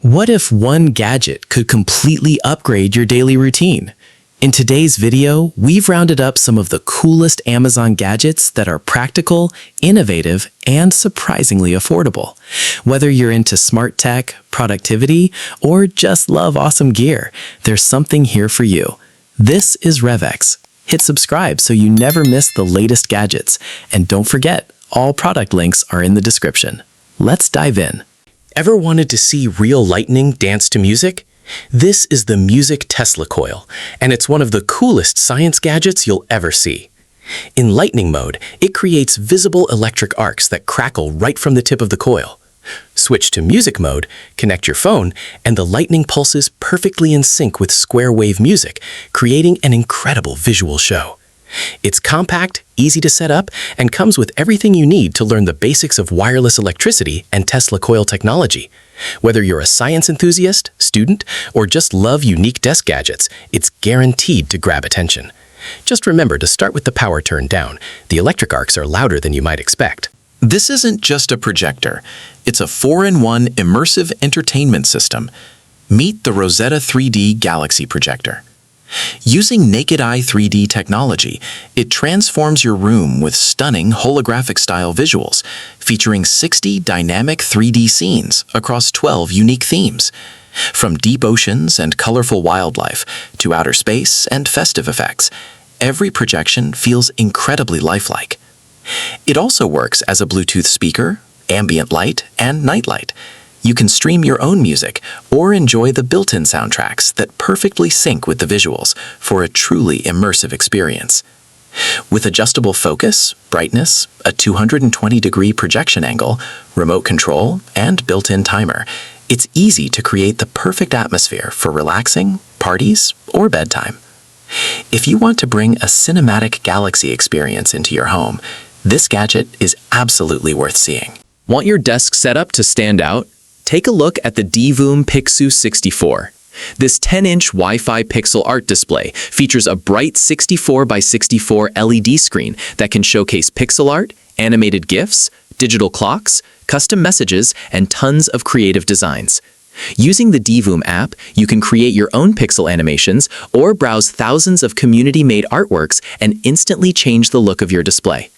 What if one gadget could completely upgrade your daily routine? In today's video, we've rounded up some of the coolest Amazon gadgets that are practical, innovative, and surprisingly affordable. Whether you're into smart tech, productivity, or just love awesome gear, there's something here for you. This is RevX. Hit subscribe so you never miss the latest gadgets. And don't forget, all product links are in the description. Let's dive in. Ever wanted to see real lightning dance to music? This is the Music Tesla coil, and it's one of the coolest science gadgets you'll ever see. In lightning mode, it creates visible electric arcs that crackle right from the tip of the coil. Switch to music mode, connect your phone, and the lightning pulses perfectly in sync with square wave music, creating an incredible visual show. It's compact, easy to set up, and comes with everything you need to learn the basics of wireless electricity and Tesla coil technology. Whether you're a science enthusiast, student, or just love unique desk gadgets, it's guaranteed to grab attention. Just remember to start with the power turned down. The electric arcs are louder than you might expect. This isn't just a projector. It's a 4-in-1 immersive entertainment system. Meet the Rosetta 3D Galaxy Projector. Using naked eye 3D technology, it transforms your room with stunning holographic-style visuals, featuring 60 dynamic 3D scenes across 12 unique themes. From deep oceans and colorful wildlife to outer space and festive effects, every projection feels incredibly lifelike. It also works as a Bluetooth speaker, ambient light, and nightlight. You can stream your own music or enjoy the built-in soundtracks that perfectly sync with the visuals for a truly immersive experience. With adjustable focus, brightness, a 220-degree projection angle, remote control, and built-in timer, it's easy to create the perfect atmosphere for relaxing, parties, or bedtime. If you want to bring a cinematic galaxy experience into your home, this gadget is absolutely worth seeing. Want your desk setup to stand out? Take a look at the Divoom Pixu 64. This 10-inch Wi-Fi pixel art display features a bright 64 by 64 LED screen that can showcase pixel art, animated GIFs, digital clocks, custom messages, and tons of creative designs. Using the Divoom app, you can create your own pixel animations or browse thousands of community-made artworks and instantly change the look of your display.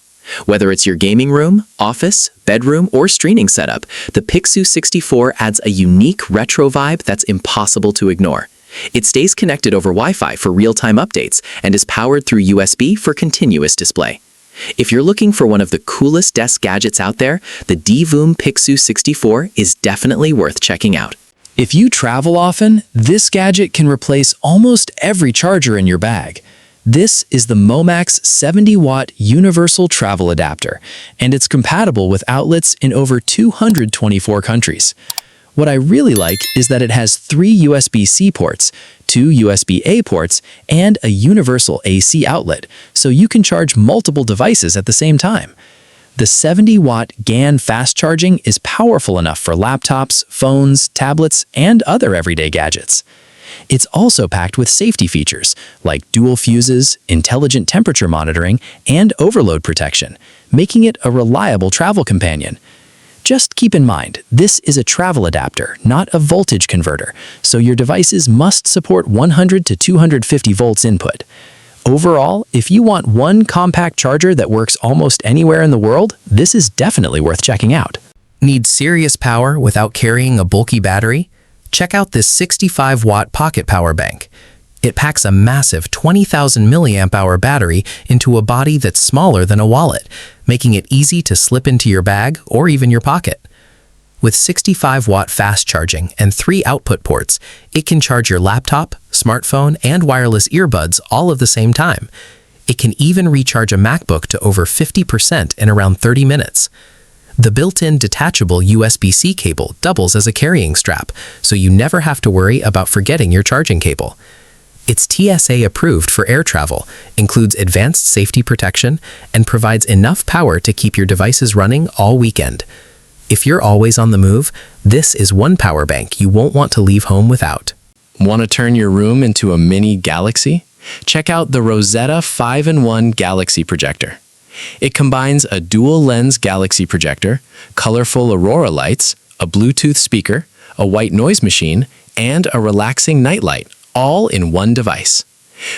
Whether it's your gaming room, office, bedroom, or streaming setup, the Pixu 64 adds a unique retro vibe that's impossible to ignore. It stays connected over Wi-Fi for real-time updates and is powered through USB for continuous display. If you're looking for one of the coolest desk gadgets out there, the Divoom Pixu 64 is definitely worth checking out. If you travel often, this gadget can replace almost every charger in your bag. This is the Momax 70-watt Universal Travel Adapter, and it's compatible with outlets in over 224 countries. What I really like is that it has 3 USB-C ports, 2 USB-A ports, and a universal AC outlet, so you can charge multiple devices at the same time. The 70-watt GAN fast charging is powerful enough for laptops, phones, tablets, and other everyday gadgets. It's also packed with safety features like dual fuses, intelligent temperature monitoring, and overload protection, making it a reliable travel companion. Just keep in mind, this is a travel adapter, not a voltage converter, so your devices must support 100 to 250 volts input. Overall, if you want one compact charger that works almost anywhere in the world, this is definitely worth checking out. Need serious power without carrying a bulky battery? Check out this 65-watt pocket power bank. It packs a massive 20,000 milliamp-hour battery into a body that's smaller than a wallet, making it easy to slip into your bag or even your pocket. With 65-watt fast charging and 3 output ports, it can charge your laptop, smartphone, and wireless earbuds all at the same time. It can even recharge a MacBook to over 50% in around 30 minutes. The built-in detachable USB-C cable doubles as a carrying strap, so you never have to worry about forgetting your charging cable. It's TSA approved for air travel, includes advanced safety protection, and provides enough power to keep your devices running all weekend. If you're always on the move, this is one power bank you won't want to leave home without. Want to turn your room into a mini galaxy? Check out the Rosetta 5-in-1 Galaxy Projector. It combines a dual-lens galaxy projector, colorful aurora lights, a Bluetooth speaker, a white noise machine, and a relaxing nightlight, all in one device.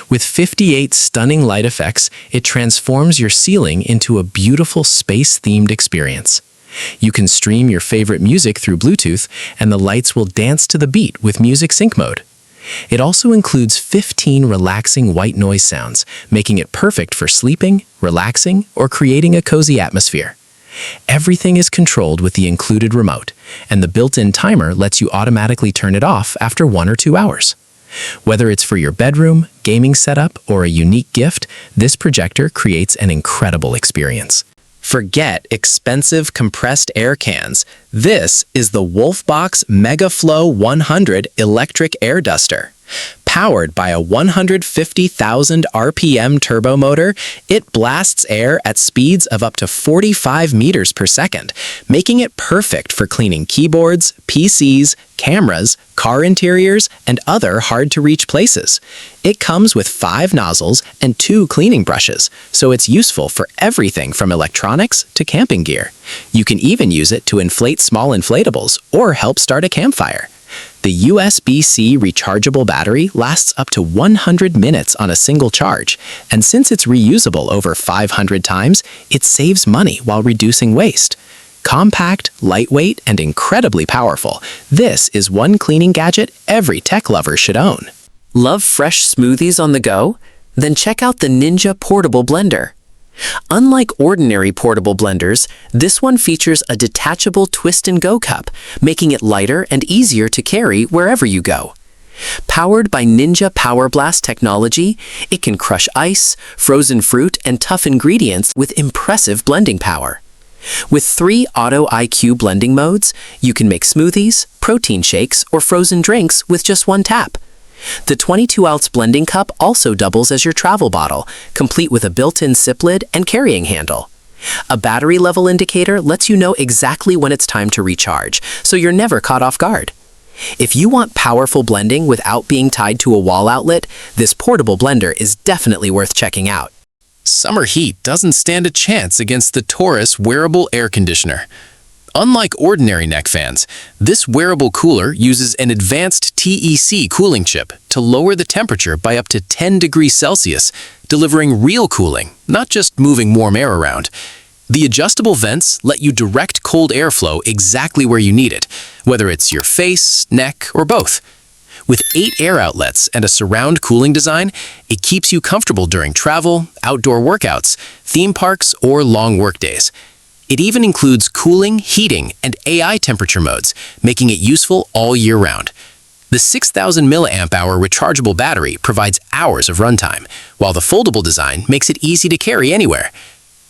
With 58 stunning light effects, it transforms your ceiling into a beautiful space-themed experience. You can stream your favorite music through Bluetooth, and the lights will dance to the beat with music sync mode. It also includes 15 relaxing white noise sounds, making it perfect for sleeping, relaxing, or creating a cozy atmosphere. Everything is controlled with the included remote, and the built-in timer lets you automatically turn it off after 1 or 2 hours. Whether it's for your bedroom, gaming setup, or a unique gift, this projector creates an incredible experience. Forget expensive compressed air cans. This is the Wolfbox MegaFlow 100 electric air duster. Powered by a 150,000 RPM turbo motor, it blasts air at speeds of up to 45 meters per second, making it perfect for cleaning keyboards, PCs, cameras, car interiors, and other hard-to-reach places. It comes with 5 nozzles and 2 cleaning brushes, so it's useful for everything from electronics to camping gear. You can even use it to inflate small inflatables or help start a campfire. The USB-C rechargeable battery lasts up to 100 minutes on a single charge, and since it's reusable over 500 times, it saves money while reducing waste. Compact, lightweight, and incredibly powerful, this is one cleaning gadget every tech lover should own. Love fresh smoothies on the go? Then check out the Ninja Portable Blender. Unlike ordinary portable blenders, this one features a detachable twist-and-go cup, making it lighter and easier to carry wherever you go. Powered by Ninja Power Blast technology, it can crush ice, frozen fruit, and tough ingredients with impressive blending power. With 3 Auto IQ blending modes, you can make smoothies, protein shakes, or frozen drinks with just one tap. The 22-ounce blending cup also doubles as your travel bottle, complete with a built-in sip lid and carrying handle. A battery level indicator lets you know exactly when it's time to recharge, so you're never caught off guard. If you want powerful blending without being tied to a wall outlet, this portable blender is definitely worth checking out. Summer heat doesn't stand a chance against the Taurus Wearable air conditioner. Unlike ordinary neck fans, this wearable cooler uses an advanced TEC cooling chip to lower the temperature by up to 10 degrees Celsius, delivering real cooling, not just moving warm air around. The adjustable vents let you direct cold airflow exactly where you need it, whether it's your face, neck, or both. With 8 air outlets and a surround cooling design, it keeps you comfortable during travel, outdoor workouts, theme parks, or long workdays. It even includes cooling, heating, and AI temperature modes, making it useful all year round. The 6,000 mAh rechargeable battery provides hours of runtime, while the foldable design makes it easy to carry anywhere.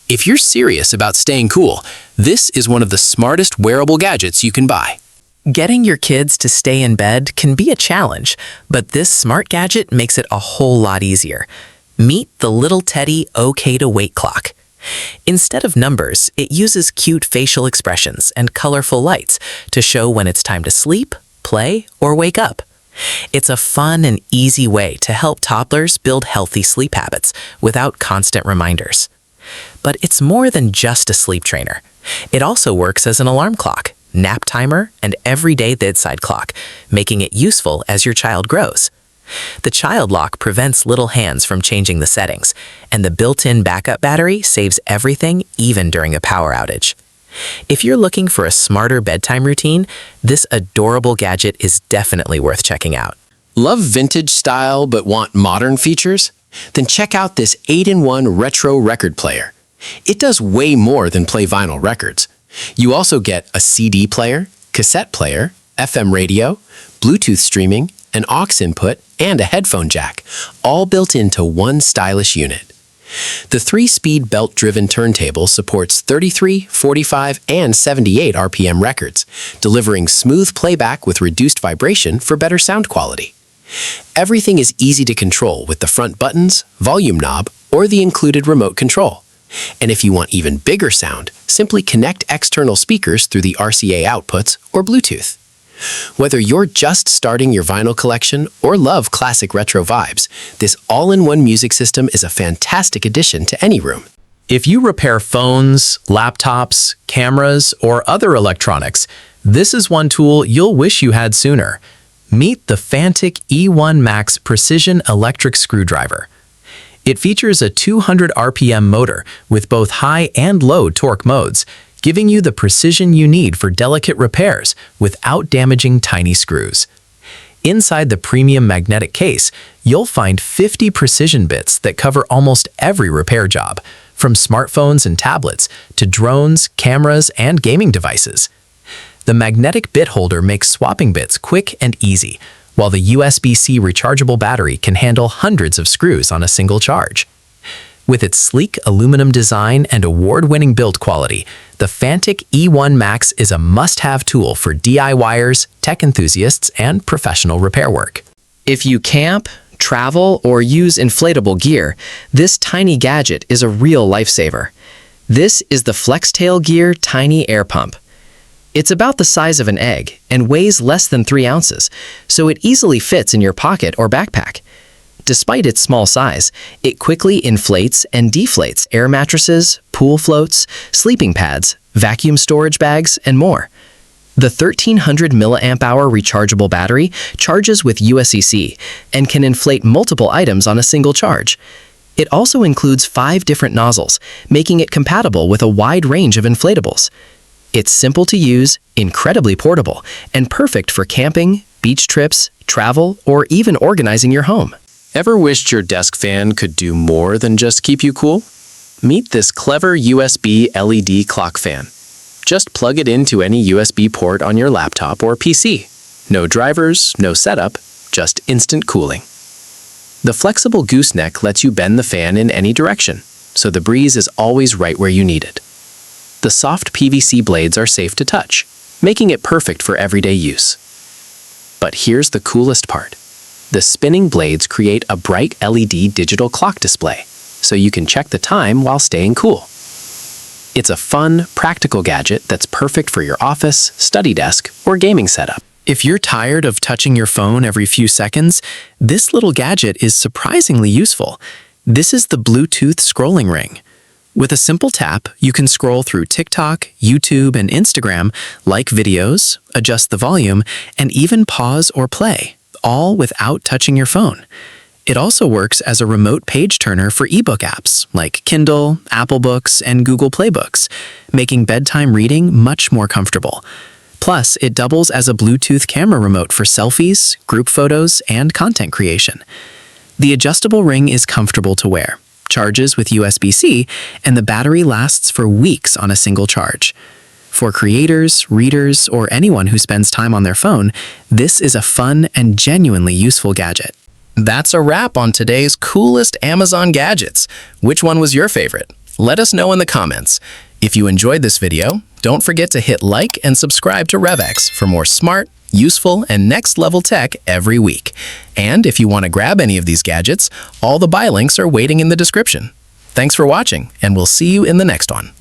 If you're serious about staying cool, this is one of the smartest wearable gadgets you can buy. Getting your kids to stay in bed can be a challenge, but this smart gadget makes it a whole lot easier. Meet the Little Teddy OK to Wait clock. Instead of numbers, it uses cute facial expressions and colorful lights to show when it's time to sleep, play, or wake up. It's a fun and easy way to help toddlers build healthy sleep habits without constant reminders. But it's more than just a sleep trainer. It also works as an alarm clock, nap timer, and everyday bedside clock, making it useful as your child grows. The child lock prevents little hands from changing the settings, and the built-in backup battery saves everything even during a power outage. If you're looking for a smarter bedtime routine, this adorable gadget is definitely worth checking out. Love vintage style but want modern features? Then check out this 8-in-1 retro record player. It does way more than play vinyl records. You also get a CD player, cassette player, FM radio, Bluetooth streaming, an aux input, and a headphone jack, all built into one stylish unit. The 3-speed belt-driven turntable supports 33, 45, and 78 RPM records, delivering smooth playback with reduced vibration for better sound quality. Everything is easy to control with the front buttons, volume knob, or the included remote control. And if you want even bigger sound, simply connect external speakers through the RCA outputs or Bluetooth. Whether you're just starting your vinyl collection or love classic retro vibes, this all-in-one music system is a fantastic addition to any room. If you repair phones, laptops, cameras, or other electronics, This is one tool you'll wish you had sooner. Meet the Fantic E1 Max Precision Electric Screwdriver. It features a 200 RPM motor with both high and low torque modes, giving you the precision you need for delicate repairs without damaging tiny screws. Inside the premium magnetic case, you'll find 50 precision bits that cover almost every repair job, from smartphones and tablets to drones, cameras, and gaming devices. The magnetic bit holder makes swapping bits quick and easy, while the USB-C rechargeable battery can handle hundreds of screws on a single charge. With its sleek aluminum design and award-winning build quality, the Fantic E1 Max is a must-have tool for DIYers, tech enthusiasts, and professional repair work. If you camp, travel, or use inflatable gear, this tiny gadget is a real lifesaver. This is the FlexTail Gear Tiny Air Pump. It's about the size of an egg and weighs less than 3 ounces, so it easily fits in your pocket or backpack. Despite its small size, it quickly inflates and deflates air mattresses, pool floats, sleeping pads, vacuum storage bags, and more. The 1300 mAh rechargeable battery charges with USB-C and can inflate multiple items on a single charge. It also includes 5 different nozzles, making it compatible with a wide range of inflatables. It's simple to use, incredibly portable, and perfect for camping, beach trips, travel, or even organizing your home. Ever wished your desk fan could do more than just keep you cool? Meet this clever USB LED clock fan. Just plug it into any USB port on your laptop or PC. No drivers, no setup, just instant cooling. The flexible gooseneck lets you bend the fan in any direction, so the breeze is always right where you need it. The soft PVC blades are safe to touch, making it perfect for everyday use. But here's the coolest part. The spinning blades create a bright LED digital clock display, so you can check the time while staying cool. It's a fun, practical gadget that's perfect for your office, study desk, or gaming setup. If you're tired of touching your phone every few seconds, this little gadget is surprisingly useful. This is the Bluetooth scrolling ring. With a simple tap, you can scroll through TikTok, YouTube, and Instagram, like videos, adjust the volume, and even pause or play, all without touching your phone. It also works as a remote page turner for ebook apps like Kindle, Apple Books, and Google Play Books, making bedtime reading much more comfortable. Plus, it doubles as a Bluetooth camera remote for selfies, group photos, and content creation. The adjustable ring is comfortable to wear, charges with USB-C, and the battery lasts for weeks on a single charge. For creators, readers, or anyone who spends time on their phone, this is a fun and genuinely useful gadget. That's a wrap on today's coolest Amazon gadgets. Which one was your favorite? Let us know in the comments. If you enjoyed this video, don't forget to hit like and subscribe to RevX for more smart, useful, and next-level tech every week. And if you want to grab any of these gadgets, all the buy links are waiting in the description. Thanks for watching, and we'll see you in the next one.